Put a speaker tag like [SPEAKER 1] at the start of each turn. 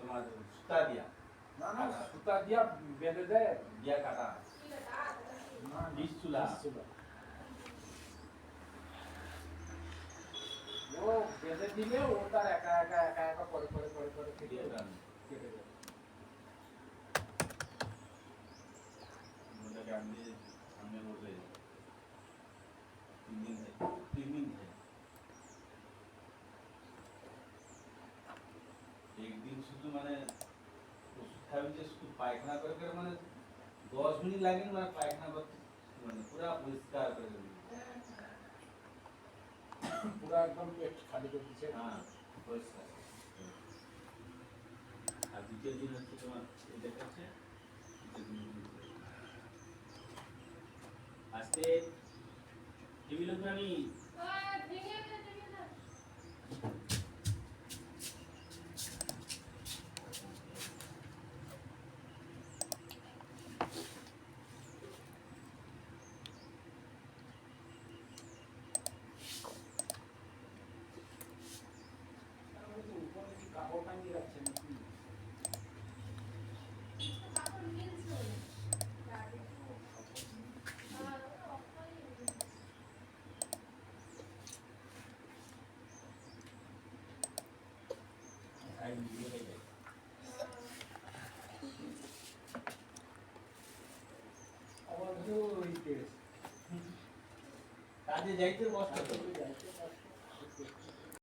[SPEAKER 1] তোমার সুতা দিয়া
[SPEAKER 2] না না সুতা দিয়া বেঁধে দেয়
[SPEAKER 1] দিয়া কাটা
[SPEAKER 2] না
[SPEAKER 1] ডিশ চুলা
[SPEAKER 2] ও বেঁধে দিলে ও তার একা একা একা একা করে করে করে করে কেটে
[SPEAKER 1] দিয়ে
[SPEAKER 2] দেয়
[SPEAKER 1] দেন
[SPEAKER 2] কেটে দেয়
[SPEAKER 1] ওটাকে আমি বলতে 3 दिन है एक दिन শুধু মানে ওষুধ খাবেন যে শুধু পায়খানা করে করে মানে 10 মিনিট লাগে না পায়খানা করতে মানে পুরো পরিষ্কার করে দেবেন
[SPEAKER 2] পুরো একদম পেট খালি করে দিচ্ছে
[SPEAKER 1] হ্যাঁ পরিষ্কার আর দ্বিতীয় দিন হচ্ছে তোমার এই দেখাচ্ছে আজকে কিলোগ্রামই
[SPEAKER 2] কাপড় টাঙিয়ে রাখছে নাকি
[SPEAKER 1] কাজে যাইতে কষ্ট
[SPEAKER 2] যাইতে